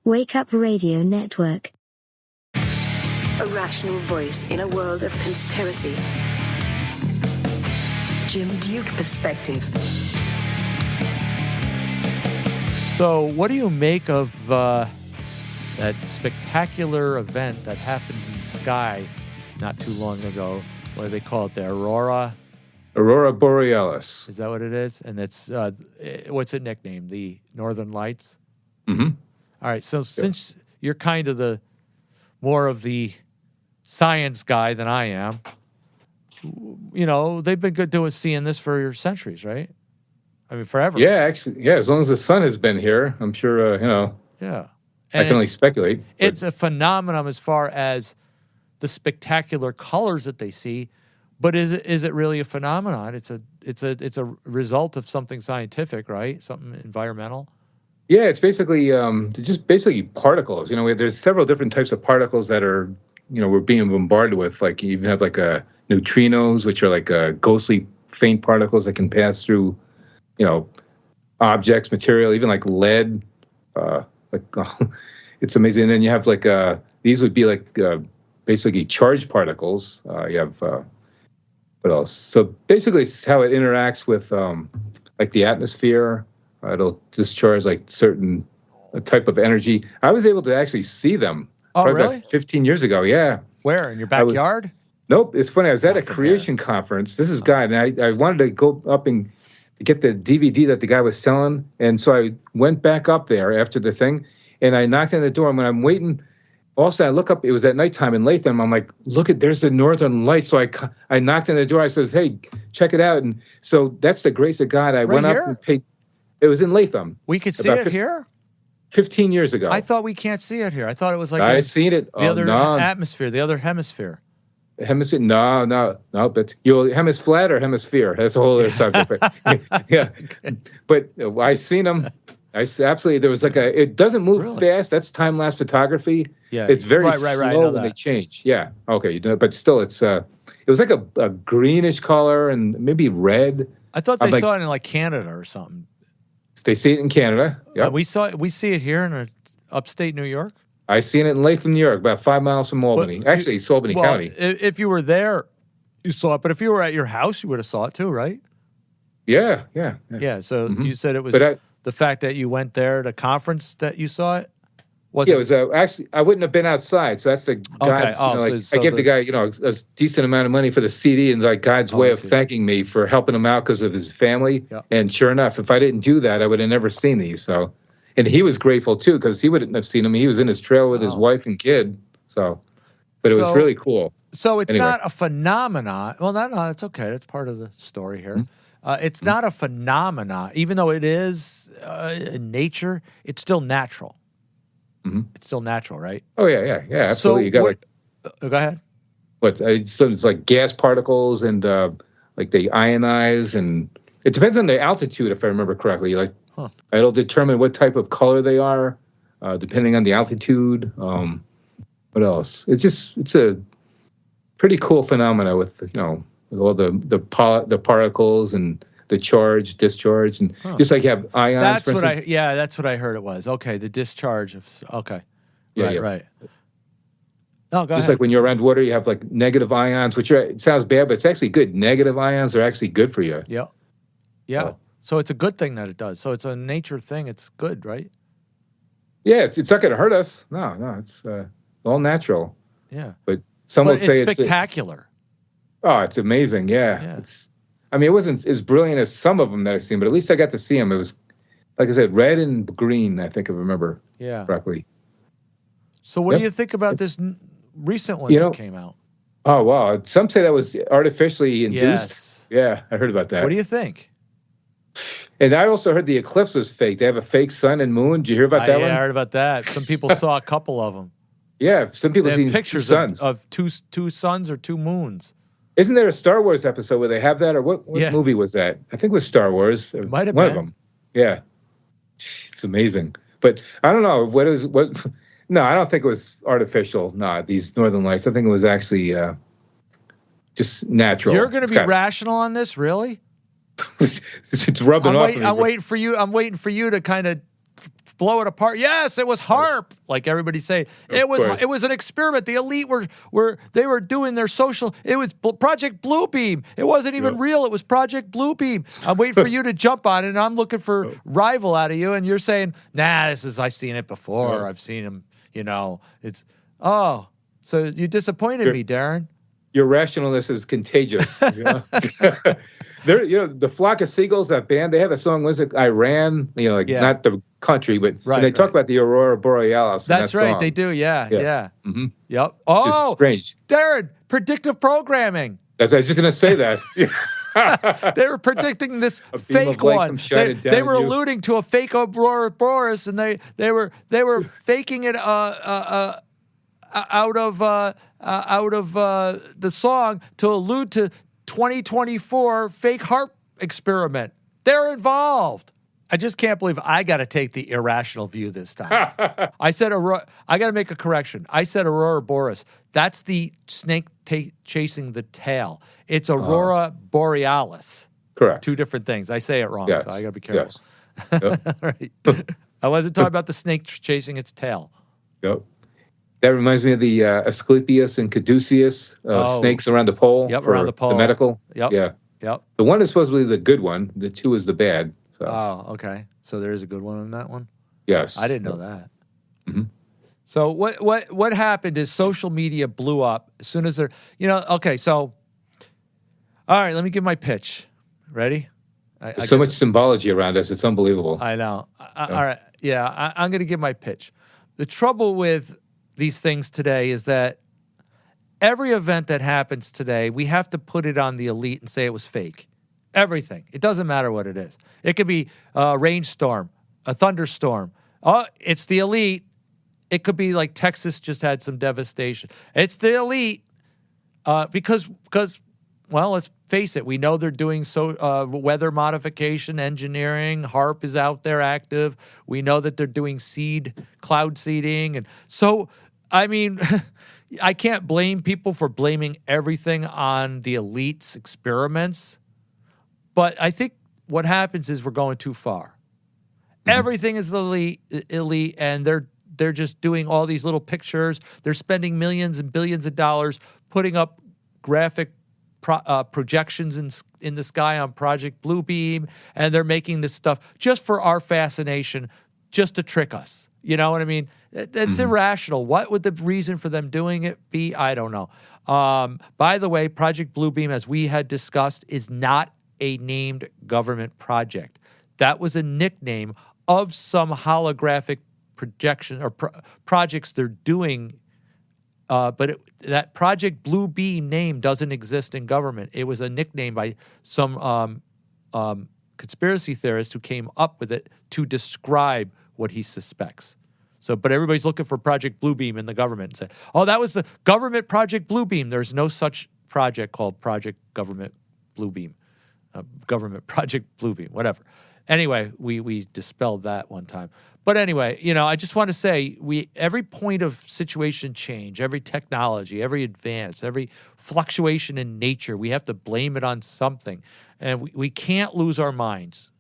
Wake Up Radio Network. A rational voice in a world of conspiracy. Jim Duke perspective. So, what do you make of that spectacular event that happened in the sky not too long ago? What do they call it? The Aurora? Aurora Borealis. Is that what it is? And it's, what's it nicknamed? The Northern Lights? Mm-hmm. All right. So, since you're kind of the more of the science guy than I am, you know, they've been good doing seeing this for centuries, right? I mean, forever. Yeah, actually, yeah. As long as the sun has been here, I'm sure, you know. Yeah. And I can only speculate. It's a phenomenon as far as the spectacular colors that they see, but is it really a phenomenon? It's a result of something scientific, right? Something environmental. Yeah, it's basically just basically particles. You know, there's several different types of particles that are, you know, we're being bombarded with. Like you even have like neutrinos, which are like ghostly faint particles that can pass through, you know, objects, material, even like lead. It's amazing. And then you have like these would be like basically charged particles. You have what else? So basically, it's how it interacts with like the atmosphere. It'll discharge like certain type of energy. I was able to actually see them. Oh, probably really? About 15 years ago. Yeah. Where? In your backyard? Nope. It's funny. I was at a creation conference. This is God, and I wanted to go up and get the DVD that the guy was selling, and so I went back up there after the thing, and I knocked on the door. And when I'm waiting, also I look up. It was at nighttime in Latham. I'm like, look at there's the Northern Lights. So I knocked on the door. I says, hey, check it out. And so that's the grace of God. I went up and paid. It was in Latham. We could see it here? 15 years ago. I thought we can't see it here. I thought it was like I seen it. The other atmosphere, the other hemisphere. Hemisphere? No. But hemisphere flat or hemisphere? That's a whole other subject. But, yeah. But I seen them. Absolutely. There was like it doesn't move fast. That's time-lapse photography. Yeah. It's very slow when they change. Yeah. Okay. But still, it was like a greenish color and maybe red. I thought they saw it in like Canada or something. They see it in Canada. Yeah, we see it here in upstate New York. I seen it in Latham, New York, about 5 miles from Albany. Actually, it's Albany County. If you were there, you saw it. But if you were at your house, you would have saw it too, right? Yeah. So you said it was the fact that you went there at a conference that you saw it. It was actually I wouldn't have been outside, so that's the God's. I give the guy a decent amount of money for the CD, and like God's way of thanking me for helping him out because of his family. Yeah. And sure enough, if I didn't do that, I would have never seen these. So, and he was grateful too because he wouldn't have seen them. He was in his trailer with his wife and kid. So, but it was really cool. So it's not a phenomenon. Well, no, it's okay. That's part of the story here. Mm-hmm. It's not a phenomenon, even though it is in nature. It's still natural. Mm-hmm. It's still natural, right? Oh yeah, absolutely. So you got go ahead. So it's like gas particles and like they ionize, and it depends on the altitude, if I remember correctly. Like it'll determine what type of color they are, depending on the altitude. What else? It's a pretty cool phenomena with with all the particles and the charge, discharge, and just like you have ions. That's what I heard it was. Okay, the discharge of. Okay, right. No, go ahead. Just like when you're around water, you have like negative ions, it sounds bad, but it's actually good. Negative ions are actually good for you. Yeah. So it's a good thing that it does. So it's a nature thing. It's good, right? Yeah, it's not going to hurt us. No, it's all natural. Yeah, but some would say it's spectacular. It's amazing. Yeah. It wasn't as brilliant as some of them that I've seen, but at least I got to see them. It was, like I said, red and green, I think I remember correctly. So what do you think about this recent one that came out? Oh, wow. Some say that was artificially induced. Yes. Yeah, I heard about that. What do you think? And I also heard the eclipse was fake. They have a fake sun and moon. Did you hear about that one? Yeah, I heard about that. Some people saw a couple of them. Yeah, some people see pictures of two suns or two moons. Isn't there a Star Wars episode where they have that, or what movie was that? I think it was Star Wars. It might have been. One of them. Yeah. It's amazing. But I don't know. No, I don't think it was artificial. No, these Northern Lights. I think it was actually just natural. You're going to be rational on this, really? It's rubbing off. I'm waiting for you to kind of blow it apart. Yes, it was HAARP, like everybody say. It was an experiment. The elite were doing their social. It was Project Bluebeam. It wasn't even real. It was Project Bluebeam. I'm waiting for you to jump on it, and I'm looking for rival out of you, and you're saying, nah, I've seen it before. I've seen him, so you disappointed me, Darren. Your rationalness is contagious. The Flock of Seagulls, that band, they have a song, was it Iran? Not the country, but when they talk about the Aurora Borealis. That's right, song. They do, yeah. Mm-hmm. Yep. Oh, strange. Darren, predictive programming. I was just going to say that. They were predicting this fake one. They were alluding to a fake Aurora Borealis, and they were faking it out of the song to allude to 2024 fake HAARP experiment. They're involved. I just can't believe I got to take the irrational view this time. I said Aurora. I got to make a correction. I said Aurora Borealis. That's the snake chasing the tail. It's Aurora Borealis. Correct. Two different things. I say it wrong, so I got to be careful. Yes. Yep. Right. I wasn't talking about the snake chasing its tail. Yep. That reminds me of the Asclepius and Caduceus snakes around the pole. Yep, for around the pole. The medical. Yep. Yeah. Yep. The one is supposedly the good one. The two is the bad. So. Oh, okay. So there is a good one in that one? Yes. I didn't know that. Mm-hmm. So what happened is social media blew up as soon as they're, okay, so, all right, let me give my pitch. Ready? There's so much symbology around us. It's unbelievable. I know. All right. Yeah, I'm going to give my pitch. The trouble with these things today is that every event that happens today, we have to put it on the elite and say it was fake. Everything. It doesn't matter what it is. It could be a rainstorm, a thunderstorm. Oh, it's the elite. It could be like Texas just had some devastation. It's the elite because let's face it. We know they're doing weather modification, engineering. HAARP is out there active. We know that they're doing cloud seeding. And so, I mean, I can't blame people for blaming everything on the elite's experiments. But I think what happens is we're going too far. Mm-hmm. Everything is elite, and they're just doing all these little pictures. They're spending millions and billions of dollars putting up graphic projections in the sky on Project Bluebeam, and they're making this stuff just for our fascination, just to trick us. You know what I mean? That's irrational. What would the reason for them doing it be? I don't know. By the way, Project Bluebeam, as we had discussed, is not a named government project. That was a nickname of some holographic projection or projects they're doing. But that Project Bluebeam name doesn't exist in government. It was a nickname by some conspiracy theorist who came up with it to describe what he suspects. But everybody's looking for Project Bluebeam in the government and say, oh, that was the government Project Bluebeam. There's no such project called Project Government Bluebeam. Government Project Bluebeam, whatever. Anyway, we dispelled that one time. But anyway, I just want to say every point of situation change, every technology, every advance, every fluctuation in nature, we have to blame it on something. And we can't lose our minds.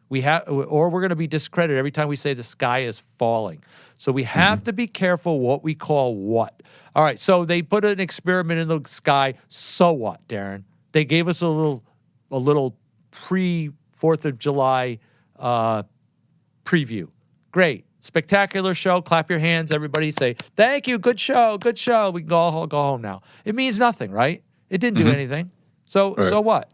Or we're going to be discredited every time we say the sky is falling. So we have to be careful what we call what. All right, so they put an experiment in the sky. So what, Darren? They gave us a little pre-4th of July preview. Great. Spectacular show. Clap your hands. Everybody say, thank you. Good show. Good show. We can go home now. It means nothing, right? It didn't do anything. So what?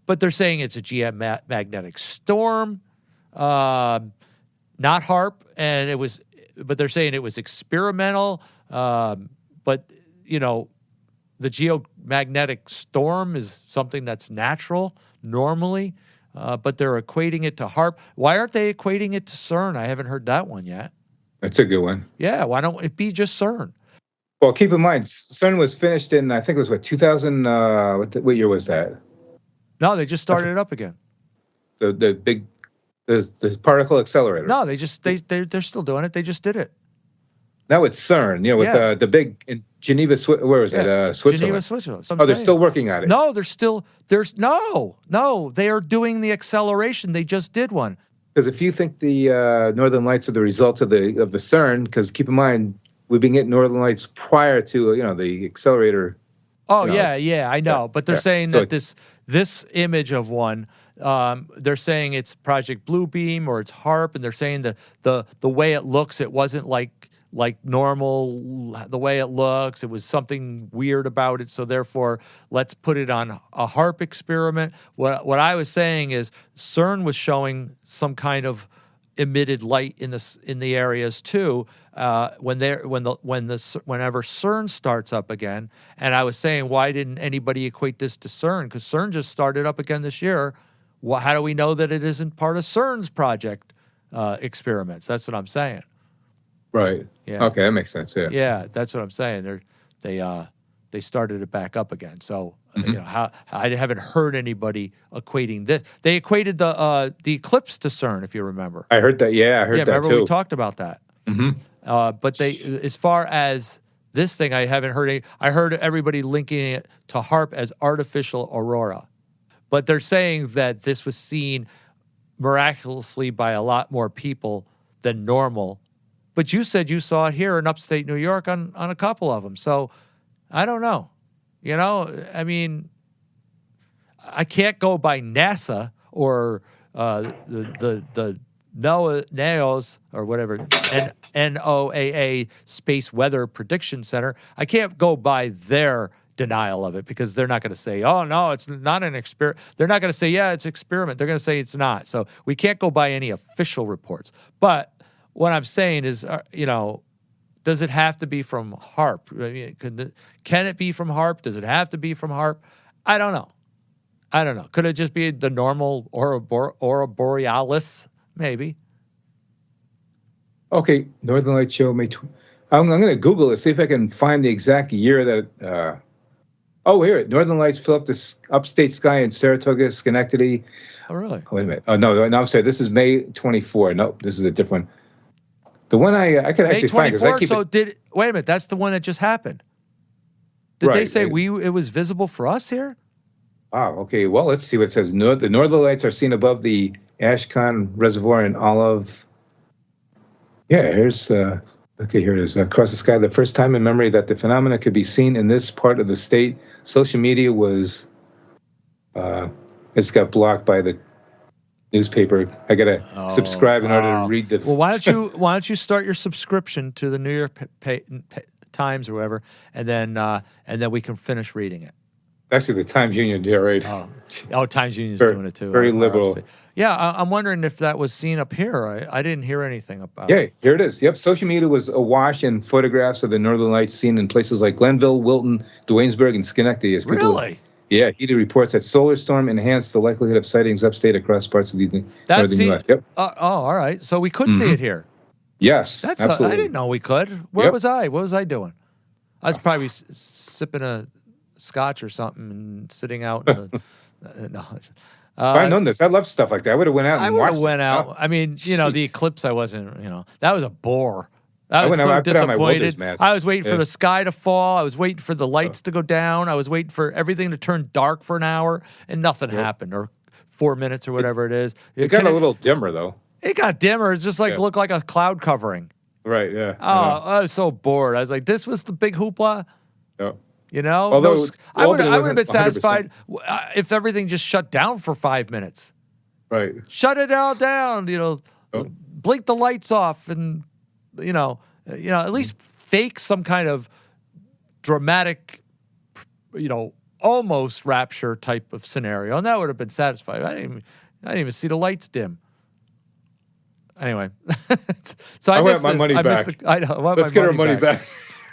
But they're saying it's a geomagnetic storm, not HAARP, but they're saying it was experimental. But, the geomagnetic storm is something that's natural normally, but they're equating it to HAARP. Why aren't they equating it to CERN? I haven't heard that one yet. That's a good one. Yeah, why don't it be just CERN? Well, keep in mind, CERN was finished in, I think it was 2000, what year was that? No, they just started it up again. The big, the particle accelerator. No, they're still doing it. They just did it. Now it's CERN, with the big in Geneva, where was it? Switzerland. Geneva, Switzerland. They're still working on it. No, they are doing the acceleration. They just did one. Because if you think the Northern Lights are the result of the CERN, because keep in mind we've been getting Northern Lights prior to the accelerator. Oh yeah, I know. But they're saying So that this image of one, they're saying it's Project Bluebeam or it's HAARP, and they're saying the way it looks, it wasn't like normal the way it looks. It was something weird about it. So therefore, let's put it on a HAARP experiment. What I was saying is CERN was showing some kind of emitted light in the areas too. Whenever CERN starts up again, and I was saying, why didn't anybody equate this to CERN? Because CERN just started up again this year. Well, how do we know that it isn't part of CERN's project experiments? That's what I'm saying. Right. Yeah. Okay, that makes sense. Yeah. Yeah, that's what I'm saying. They started it back up again. So how I haven't heard anybody equating this. They equated the eclipse to CERN, if you remember. I heard that. Yeah, I heard that remember too. We talked about that. But as far as this thing, I haven't heard any. I heard everybody linking it to HAARP as artificial aurora. But they're saying that this was seen miraculously by a lot more people than normal. But you said you saw it here in upstate New York on a couple of them. So I don't know. I mean, I can't go by NASA or the NOAA or whatever, NOAA Space Weather Prediction Center. I can't go by their denial of it because they're not going to say, oh, no, it's not an experiment. They're not going to say, yeah, it's an experiment. They're going to say it's not. So we can't go by any official reports. But what I'm saying is, does it have to be from HAARP? I mean, can it be from HAARP? Does it have to be from HAARP? I don't know. Could it just be the normal Aurora Borealis? Maybe. Okay, Northern Lights show May. I'm going to Google it, see if I can find the exact year that. Here, Northern Lights fill up the upstate sky in Saratoga, Schenectady. Oh, really? Wait a minute. Oh, no, I'm sorry. This is May 24. Nope, this is a different one. The one I could actually find. Wait a minute, that's the one that just happened. Did they say it was visible for us here? Wow, okay. Well, let's see what it says. The Northern Lights are seen above the Ashcan Reservoir in Olive. Yeah, here's... Okay, here it is. Across the sky, the first time in memory that the phenomena could be seen in this part of the state. Social media was... it's got blocked by the newspaper. I got to subscribe in order to read the... Well, why don't you start your subscription to the New York Times or whatever, and then we can finish reading it. Actually, the Times Union did, right? Times Union's doing it too. Very liberal. Yeah, I'm wondering if that was seen up here. I didn't hear anything about it. Yeah, here it is. Yep, social media was awash in photographs of the Northern Lights seen in places like Glenville, Wilton, Duanesburg, and Schenectady. Really? Yeah, he reports that solar storm enhanced the likelihood of sightings upstate across parts of the northern U.S. Yep. All right. So we could see it here. Yes, absolutely. I didn't know we could. Where was I? What was I doing? I was probably sipping a scotch or something and sitting out. No. If I'd known this, I love stuff like that. I would have went out and watched it. I mean, the eclipse, I wasn't, that was a bore. I was I disappointed. I was waiting for the sky to fall. I was waiting for the lights to go down. I was waiting for everything to turn dark for an hour, and nothing happened, or 4 minutes or whatever it is. It got a little dimmer, though. It got dimmer. It just looked like a cloud covering. Right, yeah. I was so bored. I was like, this was the big hoopla? Yep. Although I would have been satisfied if everything just shut down for 5 minutes. Right. Shut it all down, blink the lights off and, at least fake some kind of dramatic, almost rapture type of scenario. And that would have been satisfying. I didn't even see the lights dim. Anyway. So I want my money back. Let's get our money back.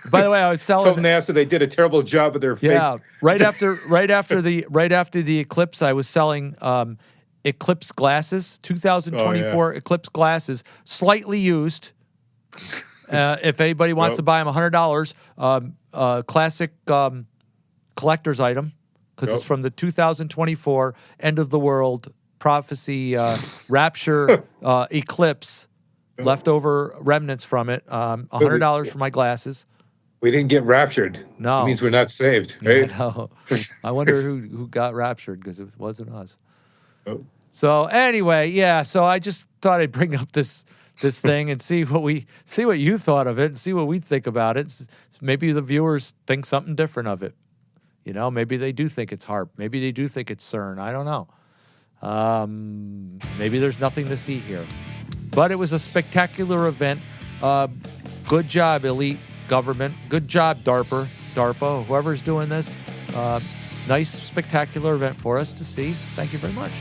By the way, I was selling. Told NASA they did a terrible job of their fake. Yeah, right after the eclipse, I was selling eclipse glasses, 2024 eclipse glasses, slightly used. If anybody wants to buy them, $100. Classic collector's item because it's from the 2024 end of the world prophecy rapture eclipse. Leftover remnants from it. $100 for my glasses. We didn't get raptured. No. It means we're not saved, right? I wonder who got raptured because it wasn't us. So anyway, yeah. So I just thought I'd bring up this thing and see what you thought of it and see what we think about it. Maybe the viewers think something different of it. You know, maybe they do think it's HAARP. Maybe they do think it's CERN. I don't know. Maybe there's nothing to see here. But it was a spectacular event. Good job, elite government. Good job, DARPA, whoever's doing this. Nice, spectacular event for us to see. Thank you very much.